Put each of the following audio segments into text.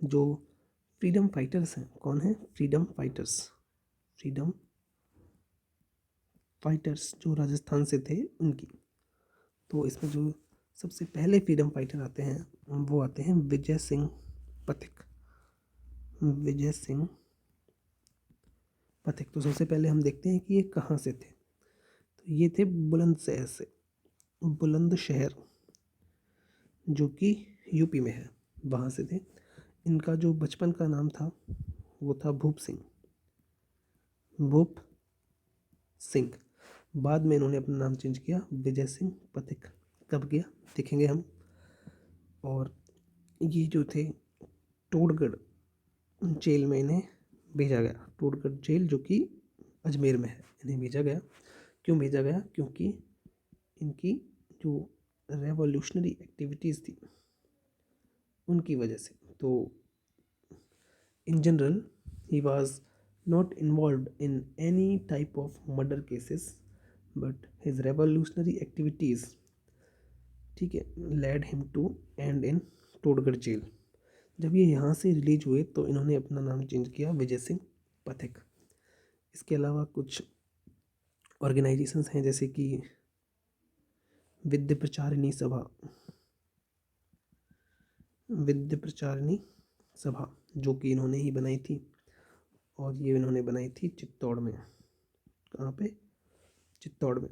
जो freedom fighters हैं, कौन है? फ्रीडम फाइटर्स जो राजस्थान से थे उनकी। तो इसमें जो सबसे पहले फ्रीडम फाइटर आते हैं वो आते हैं विजय सिंह पथिक। तो सबसे पहले हम देखते हैं कि ये कहाँ से थे। तो ये थे बुलंदशहर से, बुलंदशहर जो कि यूपी में है, वहाँ से थे। इनका जो बचपन का नाम था वो था भूप सिंह। बाद में इन्होंने अपना नाम चेंज किया विजय सिंह पथिक। कब किया देखेंगे हम। और ये जो थे टोडगढ़ जेल में इन्हें भेजा गया। टोडगढ़ जेल जो कि अजमेर में है, इन्हें भेजा गया। क्यों भेजा गया? क्योंकि इनकी जो रेवोल्यूशनरी एक्टिविटीज़ थी उनकी वजह से। तो in general he was not involved in any type of murder cases, but his revolutionary activities, ठीक है, led him to end in Todgarh jail. जब ये यहाँ से रिलीज हुए तो इन्होंने अपना नाम चेंज किया विजय सिंह पथिक। इसके अलावा कुछ ऑर्गेनाइजेशंस हैं जैसे कि विद्या प्रचारिणी सभा जो कि इन्होंने ही बनाई थी। और ये इन्होंने बनाई थी चित्तौड़ में। कहाँ पे? चित्तौड़ में।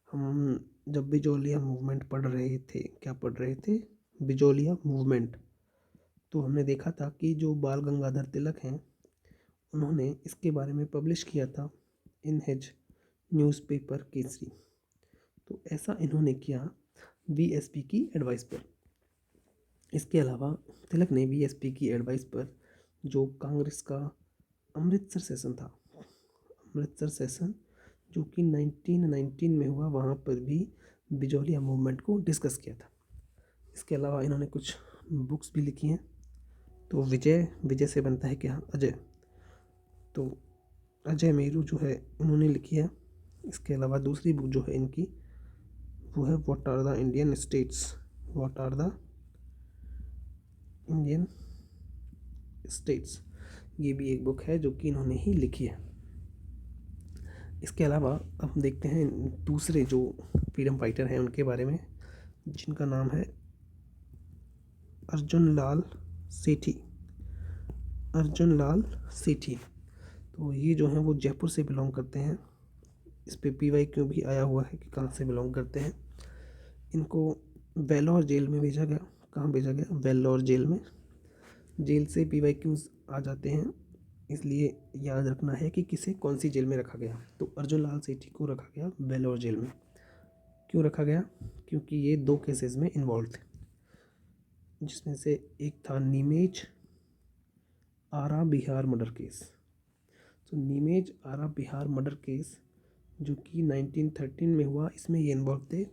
हम जब बिजोलिया मूवमेंट पढ़ रहे थे, क्या पढ़ रहे थे? बिजोलिया मूवमेंट। तो हमने देखा था कि जो बाल गंगाधर तिलक हैं उन्होंने इसके बारे में पब्लिश किया था इन हिज न्यूज़पेपर केसरी। तो ऐसा इन्होंने किया वीएसपी की एडवाइस पर। इसके अलावा तिलक ने वीएसपी की एडवाइस पर जो कांग्रेस का अमृतसर सेशन जो कि 1919 में हुआ, वहाँ पर भी बिजोलिया मूवमेंट को डिस्कस किया था। इसके अलावा इन्होंने कुछ बुक्स भी लिखी हैं। तो विजय से बनता है क्या? अजय। तो अजय मेरू जो है इन्होंने लिखी है। इसके अलावा दूसरी बुक जो है इनकी वो है what are the Indian states. ये भी एक बुक है जो कि इन्होंने ही लिखी है। इसके अलावा अब हम देखते हैं दूसरे जो फ्रीडम फाइटर हैं उनके बारे में, जिनका नाम है अर्जुन लाल सेठी। तो ये जो हैं वो जयपुर से बिलोंग करते हैं। इस पे PYQ भी आया हुआ है कि कहाँ से बिलोंग करते हैं। इनको वेल्लोर जेल में भेजा गया। कहाँ भेजा गया? वेल्लोर जेल में। जेल से PYQs आ जाते हैं, इसलिए याद रखना है कि किसे कौन सी जेल में रखा गया। तो अर्जुन लाल सेठी को रखा गया वेल्लोर जेल में। क्यों रखा गया? क्योंकि ये 2 केसेस में इन्वॉल्व थे, जिसमें से एक था नीमेज आरा बिहार मर्डर केस। तो नीमेज आरा बिहार मर्डर केस जो कि 1913 में हुआ, इसमें ये इन्वॉल्व थे।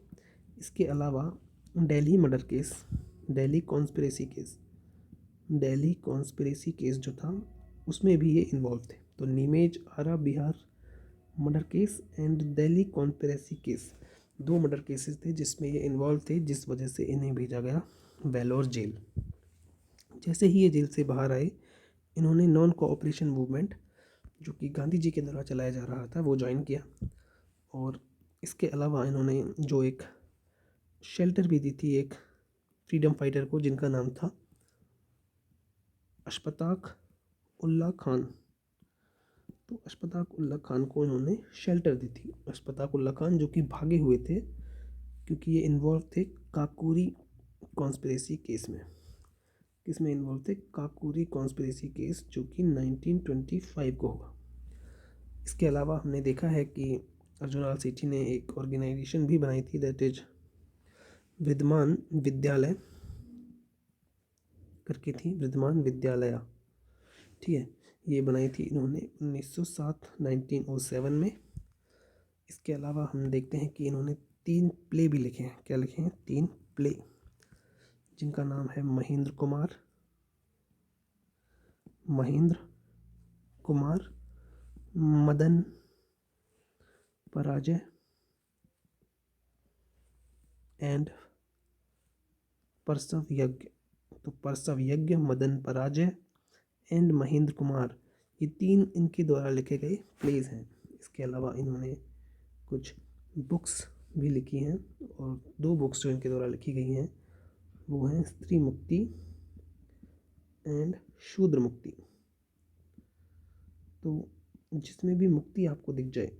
इसके अलावा Delhi murder case, Delhi conspiracy case जो था उसमें भी ये इन्वॉल्व थे। तो Nimej Arrah Bihar murder case and Delhi conspiracy case 2 murder cases थे जिसमें ये इन्वॉल्व थे, जिस वजह से इन्हें भेजा गया वेल्लोर जेल। जैसे ही ये जेल से बाहर आए, इन्होंने नॉन कोऑपरेशन मूवमेंट जो कि गांधी जी के द्वारा चलाया जा रहा था वो ज्वाइन किया। और इसके अलावा इन्होंने जो एक शेल्टर भी दी थी एक फ्रीडम फाइटर को, जिनका नाम था अशफाक उल्ला खान। तो अशफाक उल्ला खान को इन्होंने शेल्टर दी थी। अशफाक उल्ला खान जो कि भागे हुए थे क्योंकि ये इन्वॉल्व थे काकोरी कॉन्स्पिरेसी केस में। किसमें इन्वॉल्व थे? काकोरी कॉन्स्पिरेसी केस जो कि 1925 को हुआ। इसके अलावा हमने देखा है कि अर्जुन लाल सेठी ने एक ऑर्गेनाइजेशन भी बनाई थी, दैट इज विद्यमान विद्यालय करके थी, विद्यमान विद्यालय। ठीक है, ये बनाई थी इन्होंने 1907 में। इसके अलावा हम देखते हैं कि इन्होंने 3 प्ले भी लिखे हैं। क्या लिखे हैं? 3 प्ले, जिनका नाम है महेंद्र कुमार, मदन पराजय एंड परसव यज्ञ। तो परसव यज्ञ, मदन पराजय एंड महेंद्र कुमार, ये 3 इनके द्वारा लिखे गए प्लेज हैं। इसके अलावा इन्होंने कुछ बुक्स भी लिखी हैं, और 2 बुक्स जो इनके द्वारा लिखी गई हैं वो हैं स्त्री मुक्ति एंड शूद्र मुक्ति। तो जिसमें भी मुक्ति आपको दिख जाए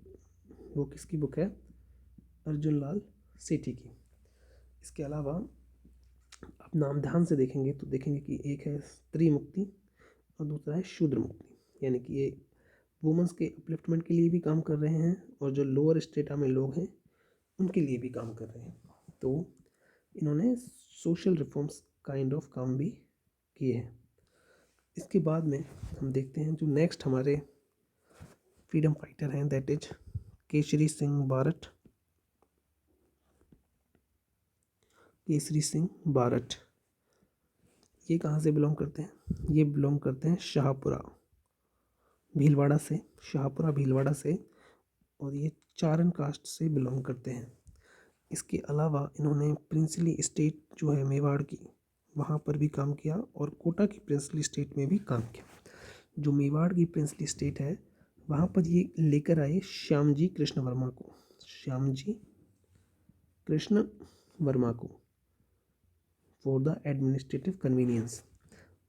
वो किसकी बुक है? अर्जुन लाल सेठी की। इसके अलावा आप नाम ध्यान से देखेंगे तो देखेंगे कि एक है स्त्री मुक्ति और दूसरा है शूद्र मुक्ति, यानी कि ये वुमेंस के अपलिफ्टमेंट के लिए भी काम कर रहे हैं और जो लोअर स्टेटा में लोग हैं उनके लिए भी काम कर रहे हैं। तो इन्होंने सोशल रिफॉर्म्स काइंड ऑफ काम भी किए हैं। इसके बाद में हम देखते हैं जो नेक्स्ट हमारे फ्रीडम फाइटर हैं, दैट इज केसरी सिंह बारट। केसरी सिंह बारट ये कहाँ से बिलोंग करते हैं? ये बिलोंग करते हैं शाहपुरा भीलवाड़ा से, शाहपुरा भीलवाड़ा से, और ये चारण कास्ट से बिलोंग करते हैं। इसके अलावा इन्होंने प्रिंसली स्टेट जो है मेवाड़ की, वहाँ पर भी काम किया और कोटा की प्रिंसली स्टेट में भी काम किया। जो मेवाड़ की प्रिंसली स्टेट है वहाँ पर ये लेकर आए श्यामजी कृष्ण वर्मा को, श्यामजी कृष्ण वर्मा को फॉर द एडमिनिस्ट्रेटिव कन्वीनियंस,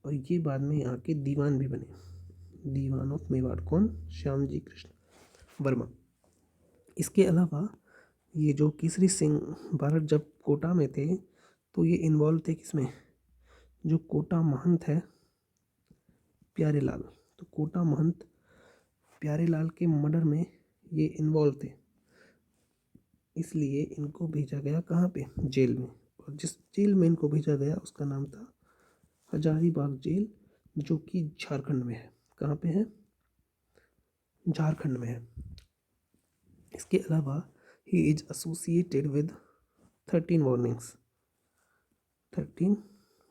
और ये बाद में यहाँ के दीवान भी बने, दीवान ऑफ मेवाड़। कौन? श्यामजी कृष्ण वर्मा। इसके अलावा ये जो केसरी सिंह बारट जब कोटा में थे तो ये इन्वॉल्व थे किसमें? जो कोटा महंत है प्यारेलाल, तो कोटा महंत प्यारेलाल के मर्डर में ये इन्वॉल्व थे, इसलिए इनको भेजा गया कहाँ पे? जेल में। और जिस जेल में इनको भेजा गया उसका नाम था हजारीबाग जेल, जो कि झारखंड में है। कहाँ पे है? झारखंड में है। इसके अलावा he is associated with 13 warnings, 13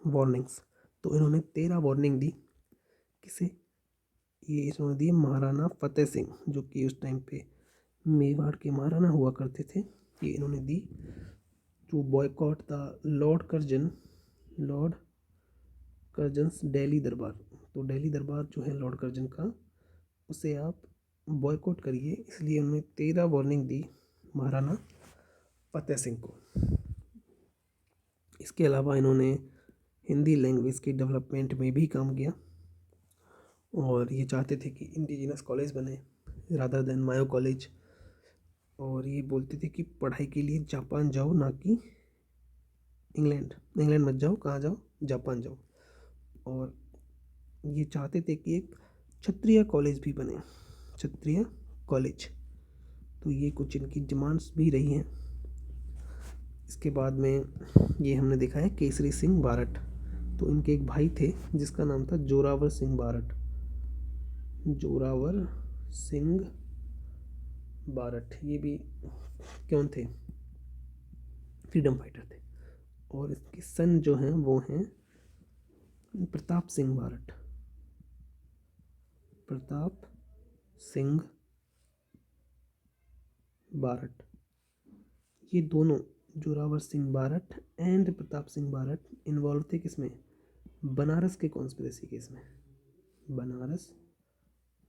warnings. तो इन्होंने 13 वार्निंग दी। किसे? ये इन्होंने दी महाराणा फतेह सिंह, जो कि उस टाइम पे मेवाड़ के महाराणा हुआ करते थे। ये इन्होंने दी to boycott the Lord Curzon's Delhi Durbar. तो दिल्ली दरबार जो है लॉर्ड कर्जन का, उसे आप बॉयकॉट करिए, इसलिए उन्होंने 13 वार्निंग दी महाराणा फतेह सिंह को। इसके अलावा इन्होंने हिंदी लैंग्वेज के डेवलपमेंट में भी काम किया, और ये चाहते थे कि इंडिजिनस कॉलेज बने रादर देन मायो कॉलेज, और ये बोलते थे कि पढ़ाई के लिए जापान जाओ, ना कि इंग्लैंड मत जाओ। कहाँ जाओ? जापान जाओ। और ये चाहते थे कि एक क्षत्रिय कॉलेज भी बने, क्षत्रिय कॉलेज। तो ये कुछ इनकी डिमांड्स भी रही हैं। इसके बाद में ये हमने देखा है केसरी सिंह बारट। तो इनके एक भाई थे जिसका नाम था जोरावर सिंह बारट, जोरावर सिंह बारट। ये भी कौन थे? फ्रीडम फाइटर थे। और इसके सन जो हैं वो हैं प्रताप सिंह बारट, प्रताप सिंह बारट। ये दोनों जोरावर सिंह बारट एंड प्रताप सिंह बारट इन्वॉल्व थे किसमें? बनारस के कॉन्स्पिरेसी केस में, Banaras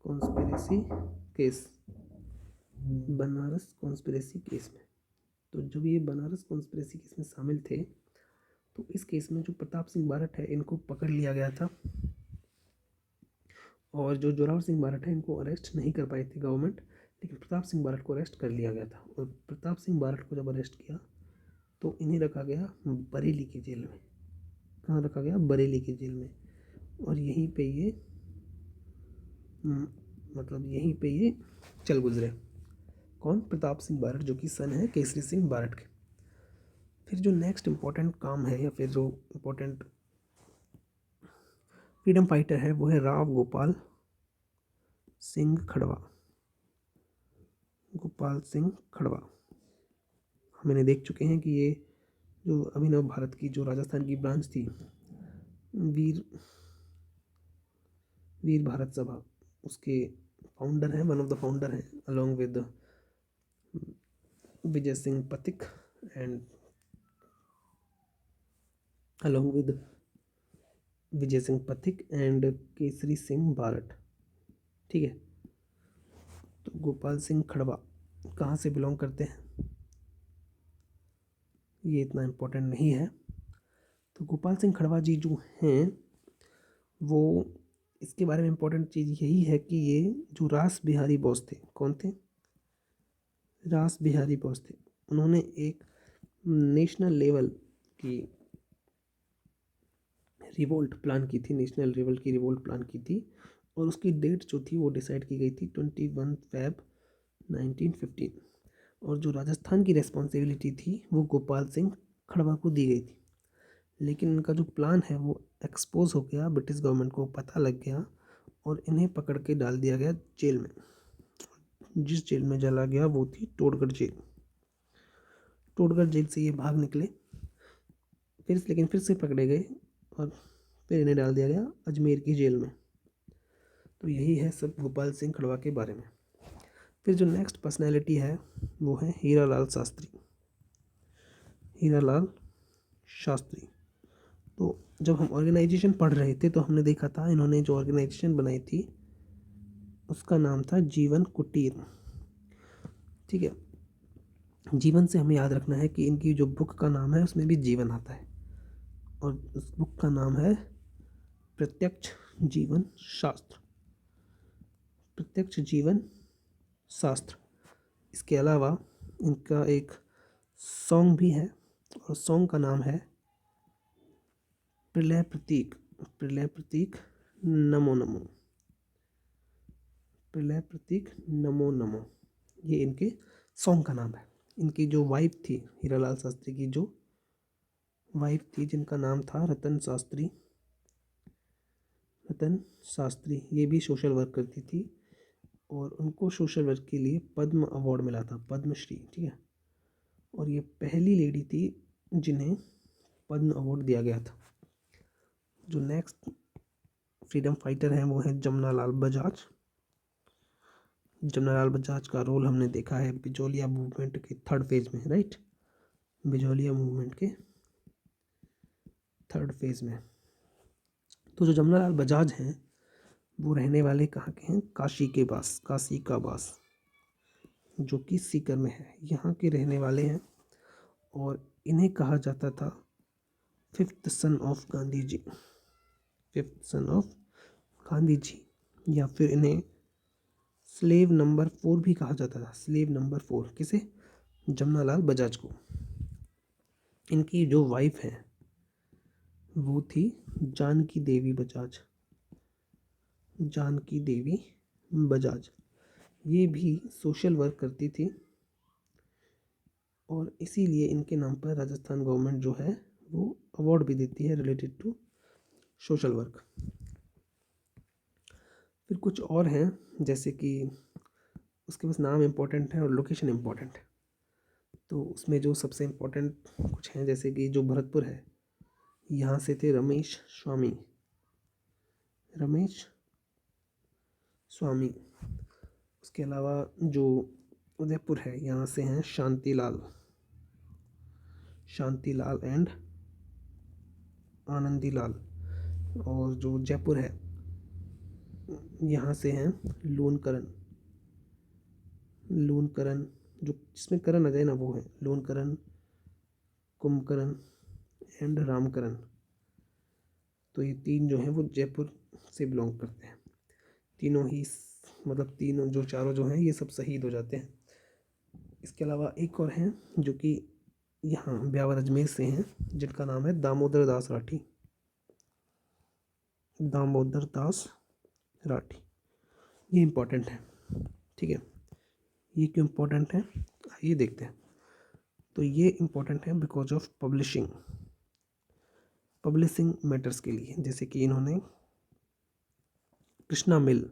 conspiracy case, Banaras conspiracy case में। तो जब ये बनारस कॉन्स्पिरेसी केस में शामिल थे तो इस केस में जो प्रताप सिंह बारट है इनको पकड़ लिया गया था, और जो जोरावर सिंह बारट है इनको अरेस्ट नहीं कर पाई थी गवर्नमेंट, लेकिन प्रताप सिंह बारट को अरेस्ट कर लिया गया था। और प्रताप सिंह बारट को जब अरेस्ट किया तो इन्हें रखा गया बरेली की जेल में। कहाँ रखा गया? बरेली की जेल में। और यहीं पे ये यहीं पे ये चल गुजरे। कौन? प्रताप सिंह बारट, जो कि सन है केसरी सिंह बारट के। फिर जो नेक्स्ट इम्पोर्टेंट काम है या फिर जो इम्पोर्टेंट फ्रीडम फाइटर है वो है राव गोपाल सिंह खड़वा, गोपाल सिंह खड़वा। हम इन्हें देख चुके हैं कि ये जो अभिनव भारत की जो राजस्थान की ब्रांच थी, वीर भारत सभा, उसके फाउंडर हैं, वन ऑफ द फाउंडर हैं, along with Vijay Singh Pathik and along with Vijay Singh Pathik and Kesari Singh बारट। ठीक है, तो गोपाल सिंह खड़वा कहाँ से बिलोंग करते हैं, ये इतना इम्पोर्टेंट नहीं है। तो गोपाल सिंह खड़वा जी जो हैं वो, इसके बारे में इम्पोर्टेंट चीज़ यही है कि ये जो रास बिहारी बोस थे, कौन थे, रास बिहारी बोस थे, उन्होंने एक नेशनल लेवल की रिवोल्ट प्लान की थी, नेशनल लेवल की रिवोल्ट प्लान की थी, और उसकी डेट जो थी वो डिसाइड की गई थी 21 Feb 1915, और जो राजस्थान की रेस्पॉन्सिबिलिटी थी वो गोपाल सिंह खड़वा को दी गई थी। लेकिन इनका जो प्लान है वो एक्सपोज हो गया, ब्रिटिश गवर्नमेंट को पता लग गया और इन्हें पकड़ के डाल दिया गया जेल में। जिस जेल में जला गया वो थी टोडगढ़ जेल। टोडगढ़ जेल से ये भाग निकले, लेकिन फिर से पकड़े गए और फिर इन्हें डाल दिया गया अजमेर की जेल में। तो यही है सब गोपाल सिंह खड़वा के बारे में। फिर जो नेक्स्ट पर्सनैलिटी है वो है हीरालाल शास्त्री। हीरालाल शास्त्री, तो जब हम ऑर्गेनाइजेशन पढ़ रहे थे तो हमने देखा था इन्होंने जो ऑर्गेनाइजेशन बनाई थी उसका नाम था जीवन कुटीर। ठीक है, जीवन से हमें याद रखना है कि इनकी जो बुक का नाम है उसमें भी जीवन आता है, और उस बुक का नाम है प्रत्यक्ष जीवन शास्त्र। प्रत्यक्ष जीवन शास्त्र। इसके अलावा इनका एक सॉन्ग भी है, और सॉन्ग का नाम है प्रलय प्रतीक। प्रलय प्रतीक नमो नमो। प्रलय प्रतीक नमो नमो, ये इनके सॉन्ग का नाम है। इनकी जो वाइफ थी, हीरालाल शास्त्री की जो वाइफ थी जिनका नाम था रतन शास्त्री, रतन शास्त्री, ये भी सोशल वर्क करती थी और उनको सोशल वर्क के लिए पद्म अवार्ड मिला था, पद्मश्री। ठीक है, और ये पहली लेडी थी जिन्हें पद्म अवार्ड दिया गया था। जो नेक्स्ट फ्रीडम फाइटर हैं वो है जमना लाल बजाज। जमना लाल बजाज का रोल हमने देखा है बिजोलिया मूवमेंट के थर्ड फेज में, राइट, बिजोलिया मूवमेंट के थर्ड फेज में। तो जो जमना लाल बजाज हैं वो रहने वाले कहाँ के हैं, काशी के पास, काशी का बास, जो कि सीकर में है, यहाँ के रहने वाले हैं। और इन्हें कहा जाता था fifth son of Gandhi ji, fifth son of Gandhi ji, या फिर इन्हें स्लेव नंबर 4 भी कहा जाता था। स्लेव नंबर 4 किसे, जमना लाल बजाज को। इनकी जो वाइफ है वो थी जानकी देवी बजाज, जानकी देवी बजाज। ये भी सोशल वर्क करती थी और इसीलिए इनके नाम पर राजस्थान गवर्नमेंट जो है वो अवार्ड भी देती है रिलेटेड टू सोशल वर्क। फिर कुछ और हैं, जैसे कि उसके पास नाम इम्पोर्टेंट है और लोकेशन इम्पोर्टेंट है। तो उसमें जो सबसे इम्पोर्टेंट कुछ हैं, जैसे कि जो भरतपुर है, यहाँ से थे रमेश स्वामी, रमेश स्वामी। उसके अलावा जो उदयपुर है, यहाँ से हैं शांतिलाल, शांतिलाल एंड आनंदीलाल। और जो जयपुर है, यहाँ से हैं लूनकरण, लूनकरण, जो जिसमें करण आ जाए ना वो है लूनकरण, कुंभकर्ण एंड रामकरण। तो ये तीन जो हैं वो जयपुर से बिलोंग करते हैं। तीनों ही मतलब तीनों जो चारों जो हैं ये सब शहीद हो जाते हैं। इसके अलावा एक और हैं जो कि यहाँ ब्यावर अजमेर से हैं, जिनका नाम है दामोदर दास राठी, दामोदर दास राठी। ये इम्पोर्टेंट है, ठीक है। ये क्यों इम्पोर्टेंट है आइए देखते हैं। तो ये इम्पोर्टेंट है because of publishing, publishing matters के लिए। जैसे कि इन्होंने कृष्णा मिल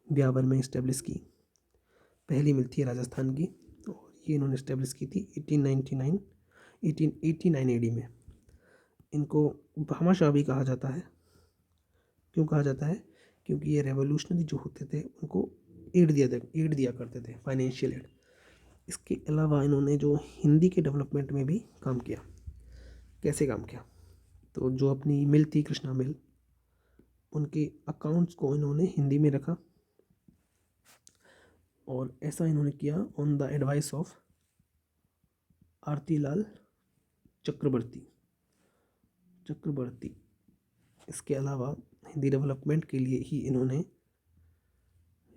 ब्यावर में इस्टेब्लिश की, पहली मिल थी राजस्थान की, और ये इन्होंने इस्टेब्लिश की थी 1889 AD में। इनको भामाशाह भी कहा जाता है। क्यों कहा जाता है, क्योंकि ये रेवोल्यूशनरी जो होते थे उनको एड दिया करते थे, फाइनेंशियल एड। इसके अलावा इन्होंने जो हिंदी के डेवलपमेंट में भी काम किया। कैसे काम किया, तो जो अपनी मिल थी कृष्णा मिल, उनके अकाउंट्स को इन्होंने हिंदी में रखा, और ऐसा इन्होंने किया ऑन द एडवाइस ऑफ आरतीलाल चक्रवर्ती। इसके अलावा हिंदी डेवलपमेंट के लिए ही इन्होंने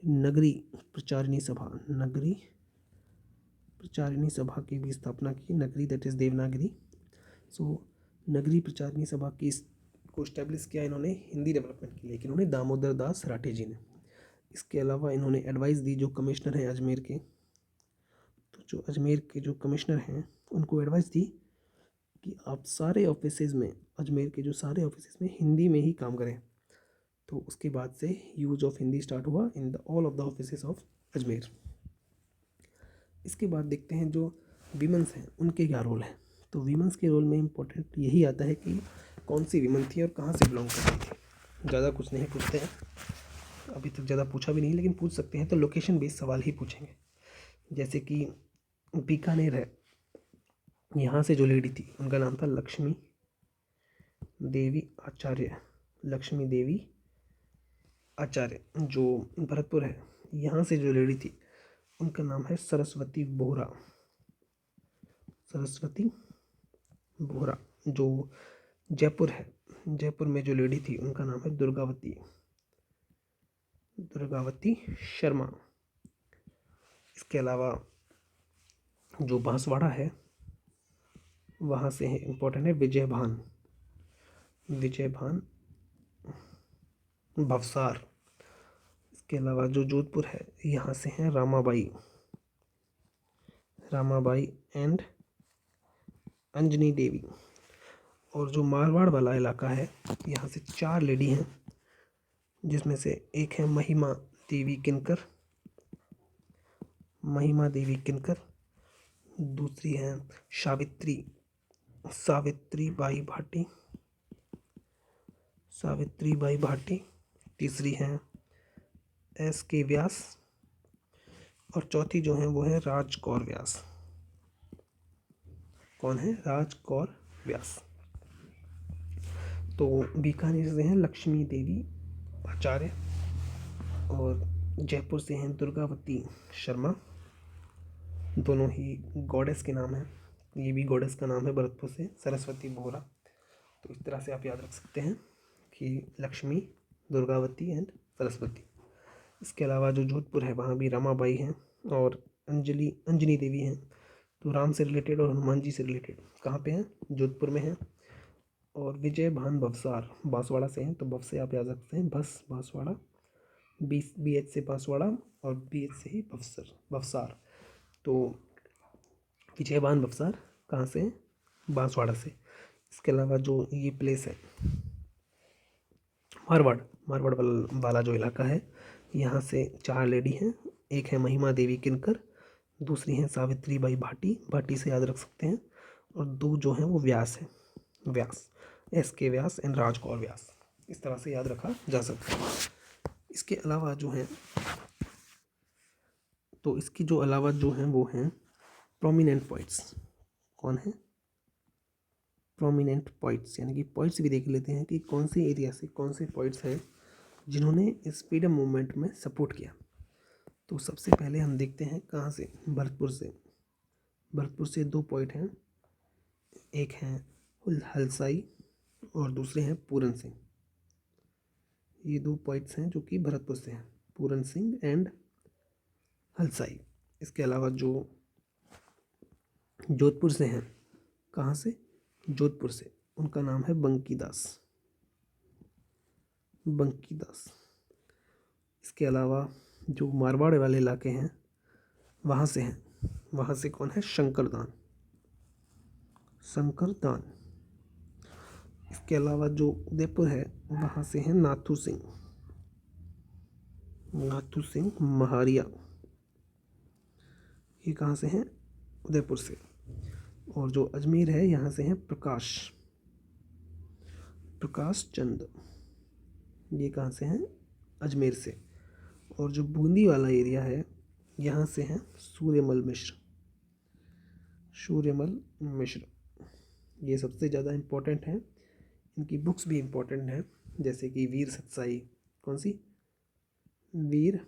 नगरी प्रचारिणी सभा की भी स्थापना की। नगरी दैट इज देवनागरी। सो नगरी प्रचारिणी सभा की को इस्टेब्लिश किया इन्होंने हिंदी डेवलपमेंट के लिए, कि इन्होंने दामोदर दास राठे जी ने। इसके अलावा इन्होंने एडवाइस दी जो कमिश्नर हैं अजमेर के, तो जो अजमेर के जो कमिश्नर हैं उनको एडवाइस दी कि आप सारे ऑफिसेज में, अजमेर के जो सारे ऑफिसेज में हिंदी में ही काम करें। तो उसके बाद से यूज ऑफ हिंदी स्टार्ट हुआ in the all of the offices of Ajmer. इसके बाद देखते हैं जो वीमेंस हैं उनके क्या रोल है। तो वीमेंस के रोल में इम्पोर्टेंट यही आता है कि कौन सी वीमन थी और कहाँ से बिलोंग करती थी। ज़्यादा कुछ नहीं पूछते हैं, अभी तक ज़्यादा पूछा भी नहीं, लेकिन पूछ सकते हैं तो लोकेशन बेस्ड सवाल ही पूछेंगे। जैसे कि बीकानेर है, यहाँ से जो लेडी थी उनका नाम था लक्ष्मी देवी आचार्य। जो भरतपुर है, यहाँ से जो लेडी थी उनका नाम है सरस्वती बोहरा। जो जयपुर है, जयपुर में जो लेडी थी उनका नाम है दुर्गावती शर्मा। इसके अलावा जो बांसवाड़ा है वहाँ से है इम्पोर्टेंट है विजय भान भवसार। इसके अलावा जो जोधपुर है यहाँ से हैं रामाबाई एंड अंजनी देवी। और जो मारवाड़ वाला इलाका है यहाँ से 4 लेडी हैं, जिसमें से एक है महिमा देवी किनकर, दूसरी है सावित्री बाई भाटी, तीसरी है SK व्यास, और चौथी जो है वो है राजकौर व्यास। कौन है? राजकौर व्यास। तो बीकानेर से हैं लक्ष्मी देवी आचार्य, और जयपुर से हैं दुर्गावती शर्मा। दोनों ही गॉडेस के नाम हैं, ये भी गॉडेस का नाम है भरतपुर से, सरस्वती बोहरा। तो इस तरह से आप याद रख सकते हैं कि लक्ष्मी, दुर्गावती एंड सरस्वती। इसके अलावा जो जोधपुर है वहाँ भी रमाबाई हैं और अंजनी देवी हैं। तो राम से रिलेटेड और हनुमान जी से रिलेटेड कहाँ पे हैं? जोधपुर में हैं। और विजय भान भवसार बांसवाड़ा से हैं, तो भव से आप याद रखते हैं बांसवाड़ा, BH से बांसवाड़ा और BH से ही भवसार। तो विजय भान भवसार कहाँ से हैं? बांसवाड़ा से। इसके अलावा जो ये प्लेस है मारवाड़ वाला जो इलाका है, यहाँ से 4 लेडी हैं। एक है महिमा देवी किनकर, दूसरी हैं सावित्री बाई भाटी से याद रख सकते हैं, और 2 जो हैं वो व्यास SK व्यास एंड राजकौर व्यास। इस तरह से याद रखा जा सकता है। इसके अलावा जो है, तो इसकी जो अलावा जो हैं वो हैं प्रोमिनेंट पॉइंट्स। कौन है? प्रोमिनेंट पॉइंट्स, यानी कि पॉइंट्स भी देख लेते हैं कि कौन से एरिया से कौन से पॉइंट्स हैं जिन्होंने इस फ्रीडम मूवमेंट में सपोर्ट किया। तो सबसे पहले हम देखते हैं कहाँ से? भरतपुर से 2 पॉइंट हैं, एक हैं हलसाई और दूसरे हैं पूरन सिंह। ये 2 पॉइंट्स हैं जो कि भरतपुर से हैं, पूरन सिंह एंड हलसाई। इसके अलावा जो जोधपुर से हैं, कहाँ से? जोधपुर से, उनका नाम है बंकीदास। इसके अलावा जो मारवाड़ वाले इलाके हैं वहाँ से हैं, वहाँ से कौन है? शंकरदान। इसके अलावा जो उदयपुर है वहाँ से हैं नाथू सिंह महारिया। ये कहाँ से हैं? उदयपुर से। और जो अजमेर है यहाँ से हैं प्रकाश चंद। ये कहाँ से हैं? अजमेर से। और जो बूंदी वाला एरिया है यहाँ से हैं सूर्यमल मिश्र। ये सबसे ज़्यादा इम्पोर्टेंट हैं, इनकी बुक्स भी इम्पोर्टेंट हैं। जैसे कि वीर सत्साई, कौन सी, वीर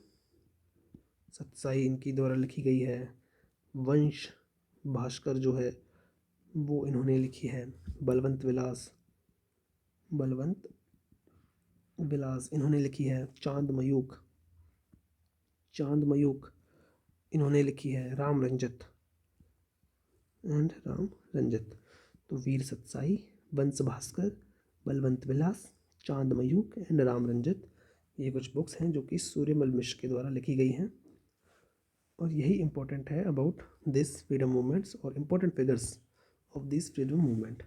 सत्साई इनकी द्वारा लिखी गई है। वंश भास्कर जो है वो इन्होंने लिखी है। बलवंत विलास, बलवंत विलास इन्होंने लिखी है। चांद मयूख, चांद मयूख इन्होंने लिखी है। राम रंजत एंड राम रंजत। तो वीर सत्साई, वंश भास्कर, बलवंत विलास, चांद मयूख एंड राम रंजत, ये कुछ बुक्स हैं जो कि सूर्यमल मिश्र के द्वारा लिखी गई हैं। और यही इम्पोर्टेंट है अबाउट दिस फ्रीडम मूवमेंट्स और important figures of this freedom movement.